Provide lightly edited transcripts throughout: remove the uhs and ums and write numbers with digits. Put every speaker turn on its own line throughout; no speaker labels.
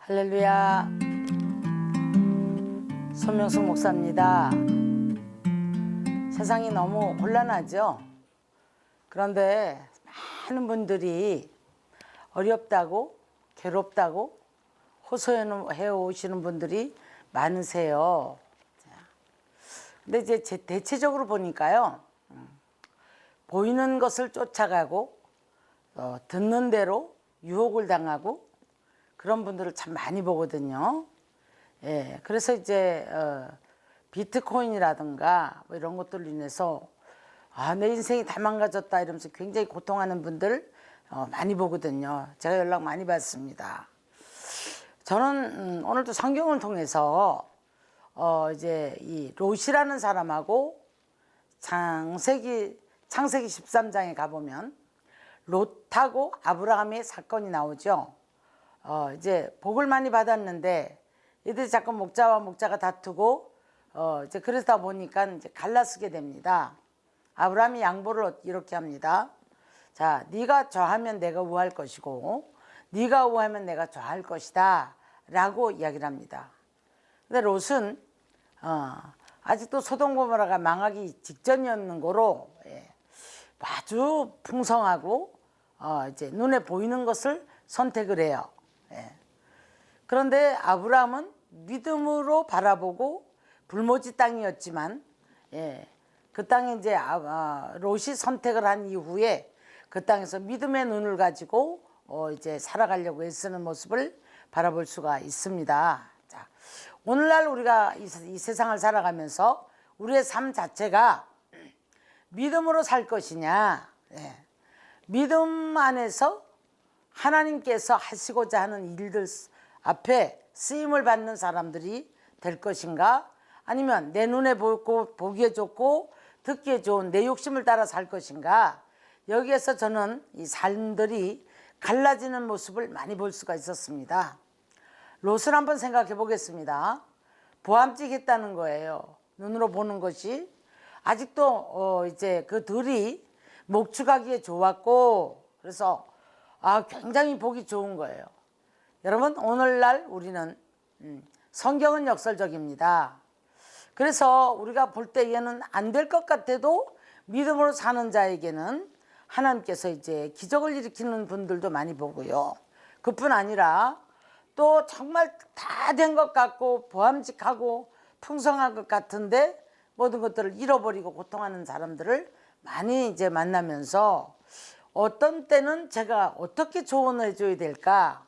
할렐루야. 손명숙 목사입니다. 세상이 너무 곤란하죠. 그런데 많은 분들이 어렵다고 괴롭다고 호소해 오시는 분들이 많으세요. 근데 이제 대체적으로 보니까요, 보이는 것을 쫓아가고 듣는 대로 유혹을 당하고 그런 분들을 참 많이 보거든요. 예, 그래서 이제 비트코인이라든가 뭐 이런 것들로 인해서 내 인생이 다 망가졌다 이러면서 굉장히 고통하는 분들 많이 보거든요. 제가 연락 많이 받습니다. 저는 오늘도 성경을 통해서 이제 이 롯이라는 사람하고 창세기 13장에 가보면 롯하고 아브라함의 사건이 나오죠. 이제 복을 많이 받았는데 이들이 자꾸 목자가 다투고 이제 그러다 보니까 이제 갈라서게 됩니다. 아브라함이 양보를 이렇게 합니다. 자, 네가 좌하면 내가 우할 것이고 네가 우하면 내가 좌할 것이다 라고 이야기를 합니다. 근데 롯은 아직도 소돔 고모라가 망하기 직전이었는 거로 아주 풍성하고 이제 눈에 보이는 것을 선택을 해요. 그런데 아브라함은 믿음으로 바라보고 불모지 땅이었지만 그 땅에 이제 롯이 선택을 한 이후에 그 땅에서 믿음의 눈을 가지고 이제 살아가려고 애쓰는 모습을 바라볼 수가 있습니다. 자, 오늘날 우리가 이 세상을 살아가면서 우리의 삶 자체가 믿음으로 살 것이냐, 믿음 안에서 하나님께서 하시고자 하는 일들 앞에 쓰임을 받는 사람들이 될 것인가, 아니면 내 눈에 보기에 좋고 듣기에 좋은 내 욕심을 따라 살 것인가, 여기에서 저는 이 삶들이 갈라지는 모습을 많이 볼 수가 있었습니다. 롯을 한번 생각해 보겠습니다. 보암직했다는 거예요. 눈으로 보는 것이. 아직도 이제 그 들이 목축하기에 좋았고, 그래서 굉장히 보기 좋은 거예요. 여러분, 오늘날 우리는 성경은 역설적입니다. 그래서 우리가 볼 때에는 안 될 것 같아도 믿음으로 사는 자에게는 하나님께서 이제 기적을 일으키는 분들도 많이 보고요. 그뿐 아니라 또 정말 다 된 것 같고 보암직하고 풍성한 것 같은데 모든 것들을 잃어버리고 고통하는 사람들을 많이 이제 만나면서 어떤 때는 제가 어떻게 조언을 해줘야 될까,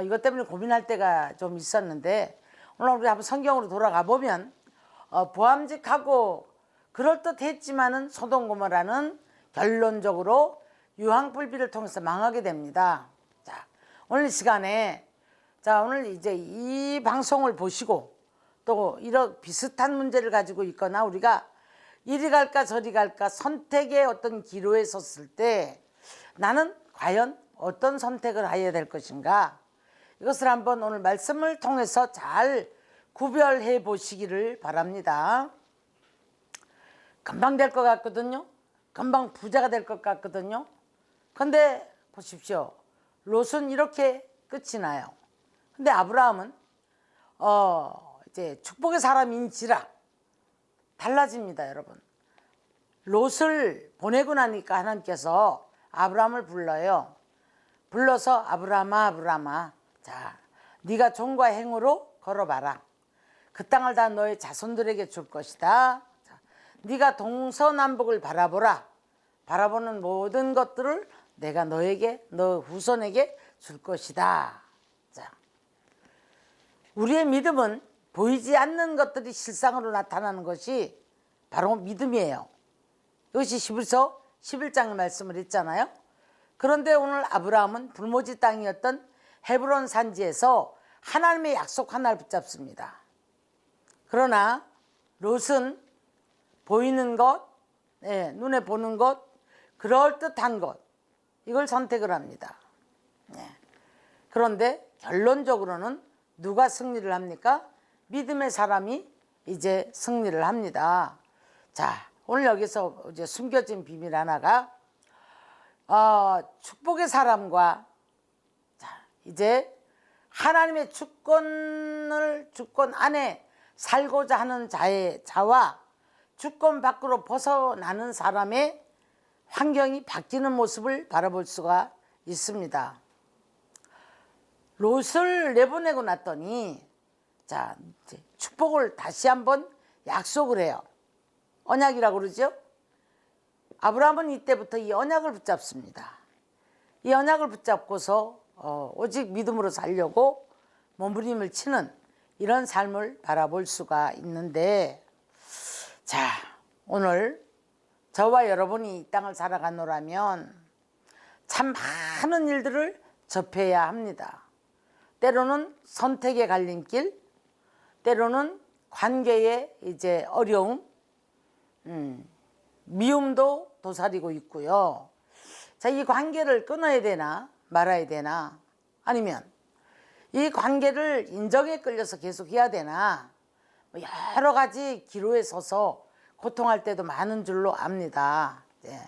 이것 때문에 고민할 때가 좀 있었는데, 오늘 우리 한번 성경으로 돌아가 보면 보암직하고 그럴듯했지만은 소돔 고모라는 결론적으로 유황불비를 통해서 망하게 됩니다. 자, 오늘 시간에 오늘 이제 이 방송을 보시고 또 이런 비슷한 문제를 가지고 있거나 우리가 이리 갈까 저리 갈까 선택의 어떤 기로에 섰을 때 나는 과연 어떤 선택을 해야 될 것인가, 이것을 한번 오늘 말씀을 통해서 잘 구별해 보시기를 바랍니다. 금방 될 것 같거든요. 금방 부자가 될 것 같거든요. 근데 보십시오. 롯은 이렇게 끝이 나요. 근데 아브라함은 이제 축복의 사람인지라 달라집니다, 여러분. 롯을 보내고 나니까 하나님께서 아브라함을 불러요. 불러서 아브라함아, 자, 네가 종과 행으로 걸어봐라. 그 땅을 다 너의 자손들에게 줄 것이다. 자, 네가 동서남북을 바라보라. 바라보는 모든 것들을 내가 너에게, 너 후손에게 줄 것이다. 자, 우리의 믿음은 보이지 않는 것들이 실상으로 나타나는 것이 바로 믿음이에요. 이것이 히브리서 11장의 말씀을 했잖아요. 그런데 오늘 아브라함은 불모지 땅이었던 헤브론 산지에서 하나님의 약속 하나를 붙잡습니다. 그러나 롯은 보이는 것, 눈에 보는 것, 그럴듯한 것, 이걸 선택을 합니다. 그런데 결론적으로는 누가 승리를 합니까? 믿음의 사람이 이제 승리를 합니다. 자, 오늘 여기서 이제 숨겨진 비밀 하나가 축복의 사람과 자, 이제 하나님의 주권 안에 살고자 하는 자와 주권 밖으로 벗어나는 사람의 환경이 바뀌는 모습을 바라볼 수가 있습니다. 롯을 내보내고 났더니 자, 축복을 다시 한번 약속을 해요. 언약이라고 그러죠. 아브라함은 이때부터 이 언약을 붙잡습니다. 이 언약을 붙잡고서 오직 믿음으로 살려고 몸부림을 치는 이런 삶을 바라볼 수가 있는데, 자, 오늘 저와 여러분이 이 땅을 살아가노라면 참 많은 일들을 접해야 합니다. 때로는 선택의 갈림길, 때로는 관계의 이제 어려움, 미움도 도사리고 있고요. 자, 이 관계를 끊어야 되나 말아야 되나, 아니면 이 관계를 인정에 끌려서 계속 해야 되나, 여러 가지 기로에 서서 고통할 때도 많은 줄로 압니다. 예.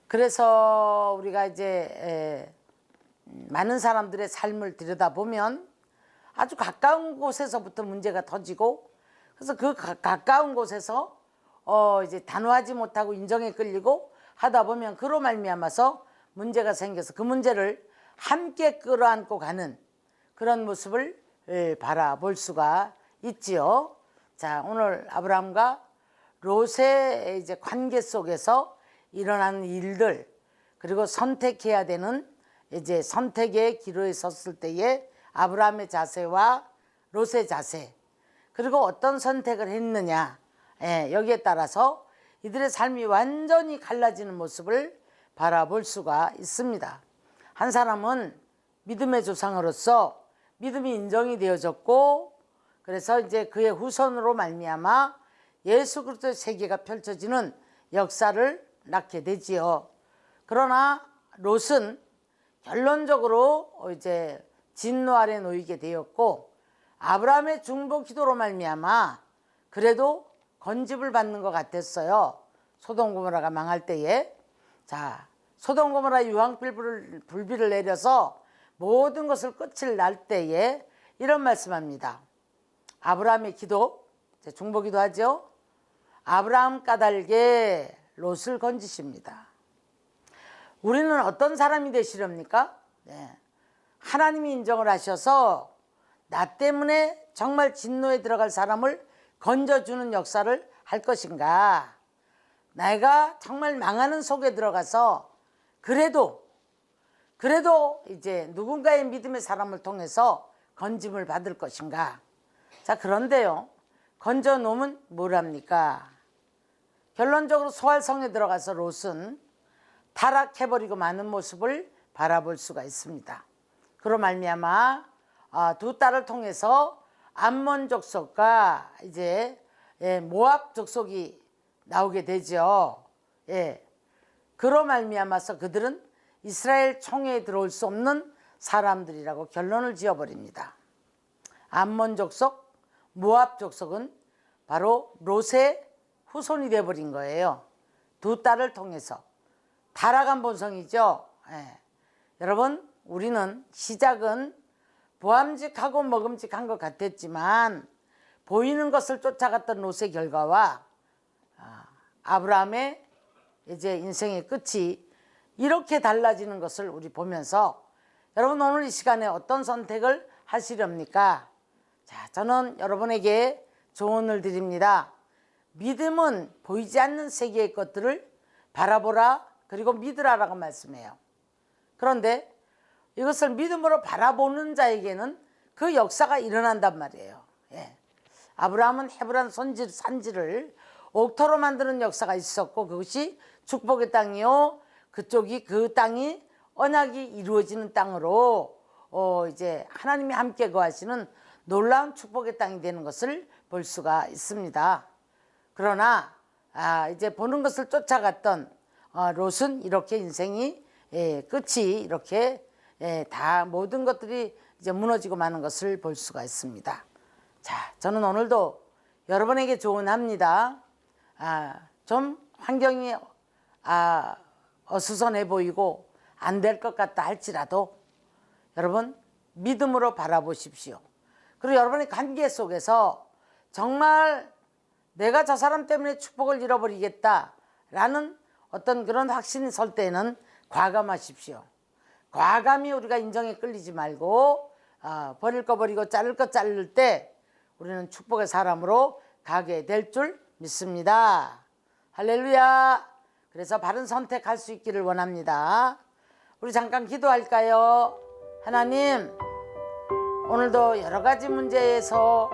그래서 우리가 이제 많은 사람들의 삶을 들여다보면 아주 가까운 곳에서부터 문제가 터지고, 그래서 그 가까운 곳에서 이제 단호하지 못하고 인정에 끌리고 하다 보면 그로 말미암아서 문제가 생겨서 그 문제를 함께 끌어안고 가는 그런 모습을 바라볼 수가 있지요. 자, 오늘 아브라함과 롯의 이제 관계 속에서 일어나는 일들, 그리고 선택해야 되는 이제 선택의 기로에 섰을 때의 아브라함의 자세와 롯의 자세, 그리고 어떤 선택을 했느냐, 여기에 따라서 이들의 삶이 완전히 갈라지는 모습을 바라볼 수가 있습니다. 한 사람은 믿음의 조상으로서 믿음이 인정이 되어졌고, 그래서 이제 그의 후손으로 말미암아 예수 그리스도의 세계가 펼쳐지는 역사를 낳게 되지요. 그러나 롯은 결론적으로 이제 진노 아래 놓이게 되었고, 아브라함의 중보 기도로 말미암아 그래도 건집을 받는 것 같았어요. 소돔 고모라가 망할 때에. 자, 소돔 고모라 유황 불비를 내려서 모든 것을 끝을 날 때에 이런 말씀합니다. 아브라함의 기도, 중보 기도하죠. 아브라함 까닭에 롯을 건지십니다. 우리는 어떤 사람이 되시렵니까? 네. 하나님이 인정을 하셔서 나 때문에 정말 진노에 들어갈 사람을 건져주는 역사를 할 것인가? 내가 정말 망하는 속에 들어가서 그래도 이제 누군가의 믿음의 사람을 통해서 건짐을 받을 것인가? 자, 그런데요, 건져 놓으면 뭘 합니까? 결론적으로 소활성에 들어가서 롯은 타락해버리고 마는 모습을 바라볼 수가 있습니다. 그로 말미암아 두 딸을 통해서 암몬 족속과 이제 모압 족속이 나오게 되죠. 그로 말미암아서 그들은 이스라엘 총회에 들어올 수 없는 사람들이라고 결론을 지어버립니다. 암몬 족속, 모압 족속은 바로 롯의 후손이 되어버린 거예요. 두 딸을 통해서. 타락한 본성이죠. 여러분, 우리는 시작은 보암직하고 먹음직한 것 같았지만 보이는 것을 쫓아갔던 롯의 결과와 아브라함의 이제 인생의 끝이 이렇게 달라지는 것을 우리 보면서, 여러분 오늘 이 시간에 어떤 선택을 하시렵니까? 자, 저는 여러분에게 조언을 드립니다. 믿음은 보이지 않는 세계의 것들을 바라보라, 그리고 믿으라라고 말씀해요. 그런데 이것을 믿음으로 바라보는 자에게는 그 역사가 일어난단 말이에요. 아브라함은 헤브론 산지를 옥토로 만드는 역사가 있었고, 그것이 축복의 땅이요, 그 땅이 언약이 이루어지는 땅으로 이제 하나님이 함께 거하시는 놀라운 축복의 땅이 되는 것을 볼 수가 있습니다. 그러나 이제 보는 것을 쫓아갔던 롯은 이렇게 인생이 끝이 이렇게 다 모든 것들이 이제 무너지고 마는 것을 볼 수가 있습니다. 자, 저는 오늘도 여러분에게 조언합니다. 좀 환경이 어수선해 보이고 안 될 것 같다 할지라도 여러분 믿음으로 바라보십시오. 그리고 여러분의 관계 속에서 정말 내가 저 사람 때문에 축복을 잃어버리겠다라는 어떤 그런 확신이 설 때는 과감하십시오. 과감히 우리가 인정에 끌리지 말고 버릴 거 버리고 자를 거 자를 때 우리는 축복의 사람으로 가게 될 줄 믿습니다. 할렐루야. 그래서 바른 선택할 수 있기를 원합니다. 우리 잠깐 기도할까요? 하나님, 오늘도 여러 가지 문제에서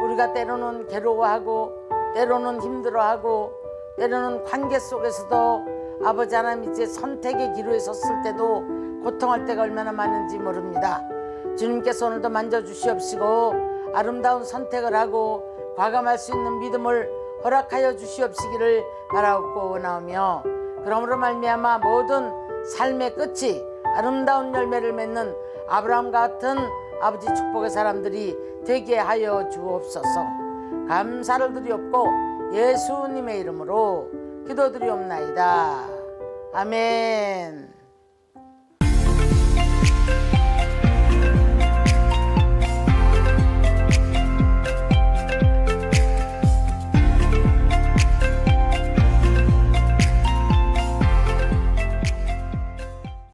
우리가 때로는 괴로워하고 때로는 힘들어하고 때로는 관계 속에서도 아버지 하나님 이제 선택의 기로에 섰을 때도 고통할 때가 얼마나 많은지 모릅니다. 주님께서 오늘도 만져주시옵시고 아름다운 선택을 하고 과감할 수 있는 믿음을 허락하여 주시옵시기를 바라옵고 원하오며, 그러므로 말미암아 모든 삶의 끝이 아름다운 열매를 맺는 아브라함 같은 아버지 축복의 사람들이 되게 하여 주옵소서. 감사를 드리옵고 예수님의 이름으로 기도드리옵나이다. 아멘.